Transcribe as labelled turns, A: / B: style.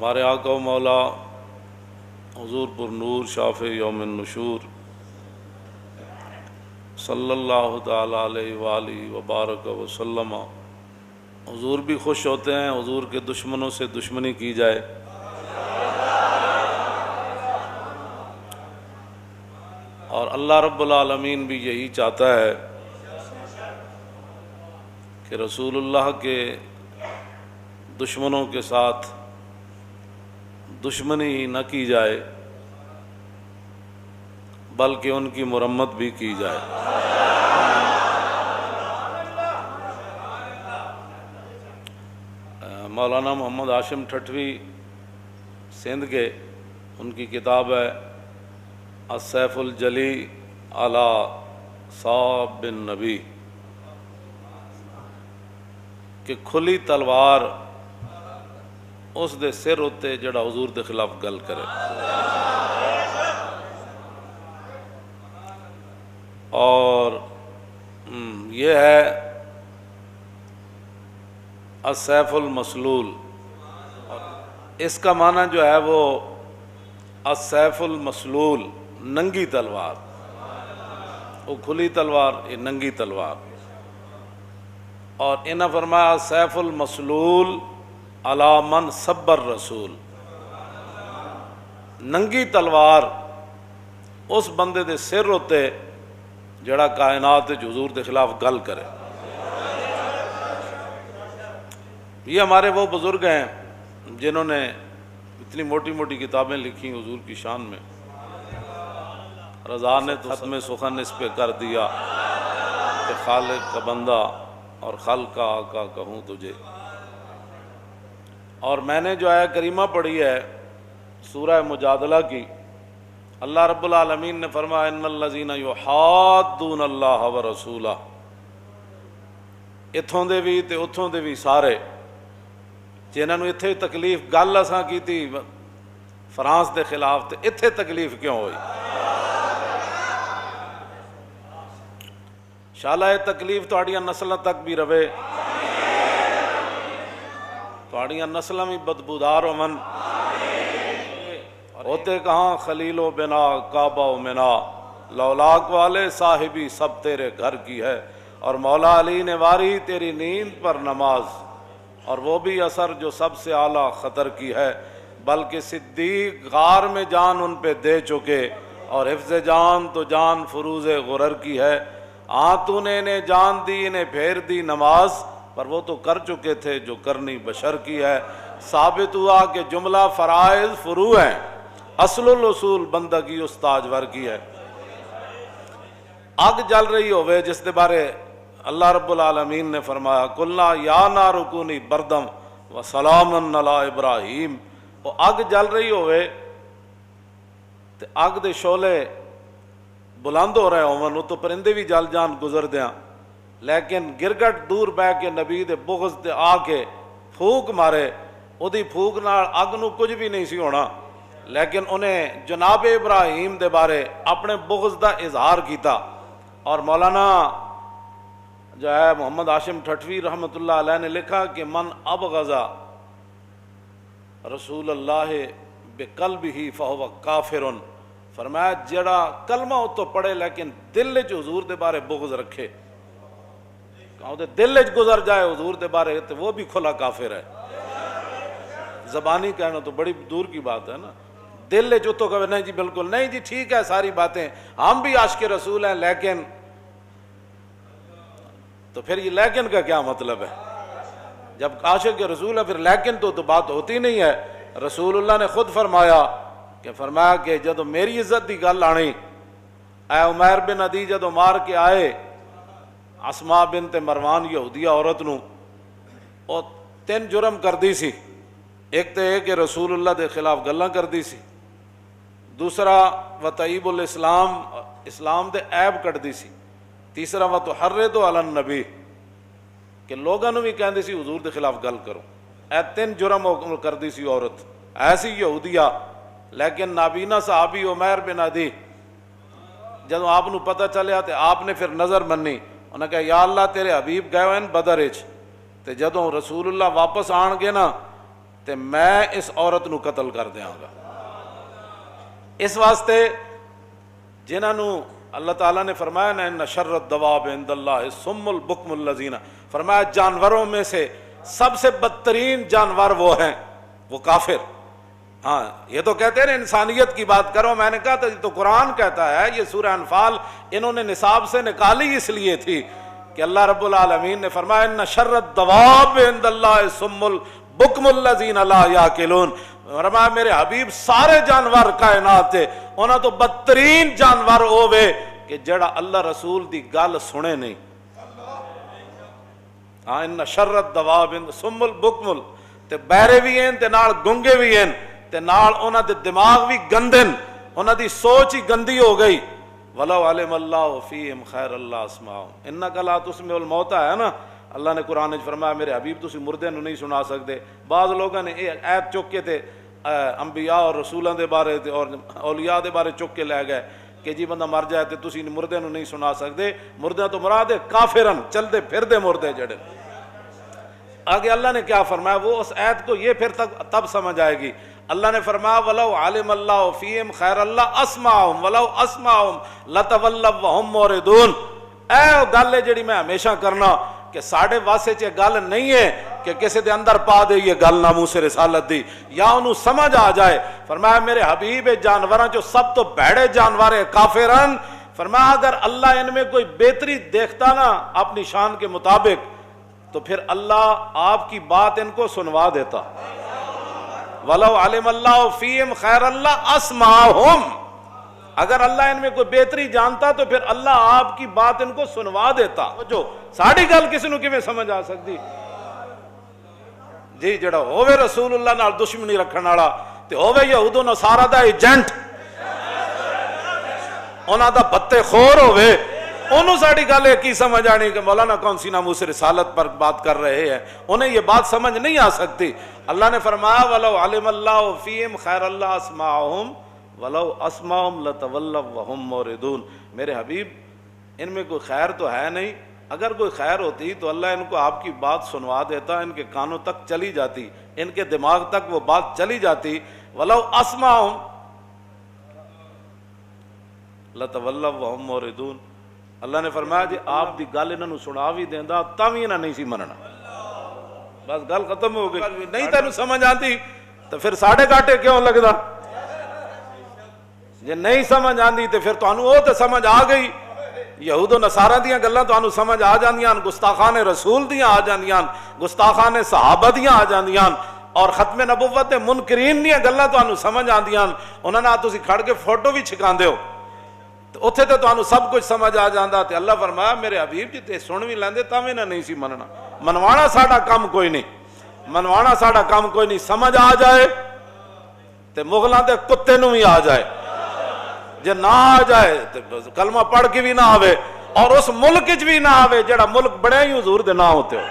A: ہمارے آقا و مولا حضور پر نور شافع یوم النشور صلی اللہ تعالیٰ علیہ وآلہ وبارک وسلم، حضور بھی خوش ہوتے ہیں حضور کے دشمنوں سے دشمنی کی جائے، اور اللہ رب العالمین بھی یہی چاہتا ہے کہ رسول اللہ کے دشمنوں کے ساتھ دشمنی ہی نہ کی جائے بلکہ ان کی مرمت بھی کی جائے۔ مولانا محمد ہاشم ٹھٹوی سندھ کے، ان کی کتاب ہے السیف الجلی علی صاب بن نبی، کہ کھلی تلوار اس دے سر ہوتے جڑا حضور دے خلاف گل کرے، اور یہ ہے السیف المسلول، اس کا معنی جو ہے وہ السیف المسلول، ننگی تلوار، وہ کھلی تلوار، یہ ننگی تلوار، اور انہاں فرمایا السیف المسلول علی من سب الرسول، ننگی تلوار اس بندے دے سر ہوتے جڑا کائنات حضور دے خلاف گل کرے۔ یہ ہمارے وہ بزرگ ہیں جنہوں نے اتنی موٹی موٹی کتابیں لکھی حضور کی شان میں، رضا نے تو ختم سخن اس پہ کر دیا کہ خالق کا بندہ اور خلق کا آقا کہوں تجھے۔ اور میں نے جو آیہ کریمہ پڑھی ہے سورہ مجادلہ کی، اللہ رب العالمین نے فرمایا ان الذین یحادون اللہ ورسولہ، اتھوں دے بھی تے اتھوں دے بھی سارے جنہاں نو اتھے تکلیف گل اساں کیتی فرانس دے خلاف، تے اتھے تکلیف کیوں ہوئی؟ انشاءاللہ یہ تکلیف تہاڈیاں نسلاں تک بھی رہے، تہاڈیاں نسلاں بھی بدبودار ہون، ہوتے کہاں خلیل و بنا کعبہ و منا، لولاک والے صاحبی سب تیرے گھر کی ہے، اور مولا علی نے واری تیری نیند پر نماز، اور وہ بھی اثر جو سب سے اعلیٰ خطر کی ہے، بلکہ صدیق غار میں جان ان پہ دے چکے، اور حفظ جان تو جان فروز غرر کی ہے، تو نے انہیں جان دی انہیں پھیر دی نماز، پر وہ تو کر چکے تھے جو کرنی بشر کی ہے۔ ثابت ہوا کہ جملہ فرائض فروع ہیں، اصل الاصول بندگی اس تاجور کی ہے۔ آگ جل رہی ہوئے جس دے بارے اللہ رب العالمین نے فرمایا قلنا یا نار کونی بردم و سلام علی ابراہیم، وہ آگ جل رہی ہوئے تے آگ دے شعلے بلند ہو رہے ہوں، وہ تو پرندے بھی جل جان گزر دیاں، لیکن گرگٹ دور بہ کے نبی دے بغض دے آ کے پھوک مارے، او دی پھوک نال اگ نو کچھ بھی نہیں سی ہونا، لیکن انہیں جناب ابراہیم دے بارے اپنے بغض دا اظہار کیتا۔ اور مولانا جو ہے محمد ہاشم ٹھٹوی رحمۃ اللہ علیہ نے لکھا کہ من ابغض رسول اللہ بقلبہ فہو کافر، فرمایا جڑا کلمہ تو پڑھے لیکن دل وچ حضور دے بارے بغض رکھے، دل وچ گزر جائے حضور دے بارے تو وہ بھی کھلا کافر ہے۔ زبانی کہنا تو بڑی دور کی بات ہے نا، دل وچ تو کہے نہیں جی بالکل نہیں جی ٹھیک ہے ساری باتیں، ہم بھی عاشق رسول ہیں، لیکن تو پھر یہ لیکن کا کیا مطلب ہے؟ جب عاشق رسول ہے پھر لیکن تو بات ہوتی نہیں ہے۔ رسول اللہ نے خود فرمایا کہ جدو میری عزت دی گل آنی، اے عمیر بن عدی جدو مار کے آئے اسماء بنت مروان یہودیہ عورت نو، او 3 جرم کر دی سی، ایک تو یہ کہ رسول اللہ دے خلاف گلاں کر دی سی، دوسرا وطیب الاسلام، اسلام دے عیب کٹ دی سی، تیسرا وتحرض علی النبی، کہ لوگاں نو بھی کہندی سی حضور دے خلاف گل کرو، اے 3 جرم کر دی سی عورت ایسی یہودیہ۔ لیکن نابینا صحابی عمیر بن عدی جدو آپ نو پتہ چلیا تو آپ نے پھر نظر منی، انہوں نے کہا یا اللہ تیرے حبیب گئے ہوئے بدر وچ، تے جدوں رسول اللہ واپس آن گے نا تے میں اس عورت نو قتل کر دیاں گا۔ اس واسطے جنہاں نو اللہ تعالیٰ نے فرمایا نا ان شر الدواب عند اللہ الصم البکم الذین، فرمایا جانوروں میں سے سب سے بدترین جانور وہ ہیں وہ کافر۔ ہاں یہ تو کہتے ہیں انسانیت کی بات کرو، میں نے کہا تھا تو قرآن کہتا ہے، یہ سورہ انفال انہوں نے نصاب سے نکالی اس لیے تھی کہ اللہ رب العالمین نے فرمایا ان شر الدواب عند اللہ الصم البکم الذین لا یعقلون، فرمایا میرے حبیب سارے جانور کائنات تے انہاں تو بدترین جانور ہووے کہ جڑا اللہ رسول دی گل سنے نہیں۔ ہاں ان شر الدواب الصم البکم، تے بہرے بھی ہیں تے نال گنگے بھی ہیں تے نال انہاں دے دماغ بھی گندے، انہاں دی سوچ ہی گندی ہو گئی۔ وَلَوْ عَلِمَ اللَّهُ فِيهِمْ خَيْرَ اللَّهُ أَسْمَعَهُمْ إِنَّكَ لَا تُسْمِعُ الْمَوْتَى ہے نا، اللہ نے قرآن وچ فرمایا میرے حبیب تسی مردے نو نہیں سنا سکتے۔ بعض لوگوں نے یہ آیت چک کے تے انبیاء اور رسولاں دے بارے اور اولیاء دے بارے چک کے لے گئے کہ جی بندہ مر جائے تے تسی مردے نو نہیں سنا سکتے۔ مردے تو مراد ہے کافرن، چلتے پھردے مردے جڑے۔ آگے اللہ نے کیا فرمایا، وہ اس آیت کو یہ پھر تب سمجھ آئے گی۔ اللہ نے فرمایا وَلَوْ عَلِمَ اللَّهُ فِيهِمْ خَيْرَ اللَّهُ أَسْمَعَهُمْ وَلَوْ أَسْمَعَهُمْ لَتَوَلَّوْا وَهُمْ مُعْرِضُونَ۔ اے گل ہے جڑی میں ہمیشہ کرنا کہ ساڑھے واسے چ گل نہیں ہے کہ کسی دے اندر پا دے یہ گل ناموس رسالت دی یا انہوں سمجھ آ جائے۔ فرمایا میرے حبیب جانوراں جو سب تو بھڑے جانور ہے کافرن، فرمایا اگر اللہ ان میں کوئی بہتری دیکھتا نا اپنی شان کے مطابق تو پھر اللہ آپ کی بات ان کو سنوا دیتا۔ وَلَوْ عَلِمَ اللَّهُ فِيهِمْ خَيْرَ اللَّهُ أَسْمَعَهُمْ، اگر اللہ ان میں کوئی بہتری جانتا تو پھر اللہ آپ کی بات ان کو سنوا دیتا۔ جو ساڑھی گل کسی نو کیویں سمجھ آ سکتی جی، جڑا ہووے رسول اللہ نال دشمنی رکھن والا تے ہووے یہود و نصارا دا ایجنٹ، انہاں دا بتے خور ہووے، انہوں ساڑھی گل ہے کی سمجھ آنی کہ مولانا کون سی ناموس رسالت پر بات کر رہے ہیں، انہیں یہ بات سمجھ نہیں آ سکتی۔ اللہ نے فرمایا وَلَوْ عَلِمَ اللَّهُ فِيهِمْ خَيْرَ اللَّهُ أَسْمَعَهُمْ وَلَوْ أَسْمَعَهُمْ لَتَوَلَّوْا وَهُمْ مُعْرِضُونَ۔ میرے حبیب ان میں کوئی خیر تو ہے نہیں، اگر کوئی خیر ہوتی تو اللہ ان کو آپ کی بات سنوا دیتا، ان کے کانوں تک چلی جاتی، ان کے دماغ تک وہ بات چلی جاتی۔ وَلَوْ أَسْمَعَهُمْ لَتَوَلَّوْا وَهُمْ مُعْرِضُونَ۔ اللہ نے فرمایا جی آپ دی گل انہوں سنا بھی دیندا تاں وی انہاں نہیں سی مننا، بس گل ختم ہو گئی۔ نہیں تینوں سمجھ آتی تو پھر ساڑھے گاٹے کیوں لگدا؟ جے نہیں سمجھ آندی تو پھر تانوں وہ تے سمجھ آ گئی، یہود و نصارہ دیاں گلاں تانوں سمجھ آ جاندیاں، گستاخان رسول دیاں آ جاندیاں، گستاخان صحابہ دیاں آ جاندیاں، اور ختم نبوت دے منکرین دیاں گلاں تانوں سمجھ آندیاں، انہاں نال تسی کھڑ کے فوٹو بھی چھکاندے ہو تو اتھے تے تانوں سب کچھ سمجھ آ جاندا۔ تے اللہ فرمایا میرے حبیب جی تے سن بھی لیندے تاں وی نہیں سی مننا۔ منوانا ساڈا کام کوئی نہیں، منوانا ساڈا کام کوئی نہیں، سمجھ آ جائے تے مغلاں دے کتے نوں بھی آ جائے، جے نہ آ جائے تے کلمہ پڑھ کے بھی نہ آوے اور اس ملک وچ بھی نہ آوے جڑا ملک بڑے ہی حضور دے نہ ہوتے ہو۔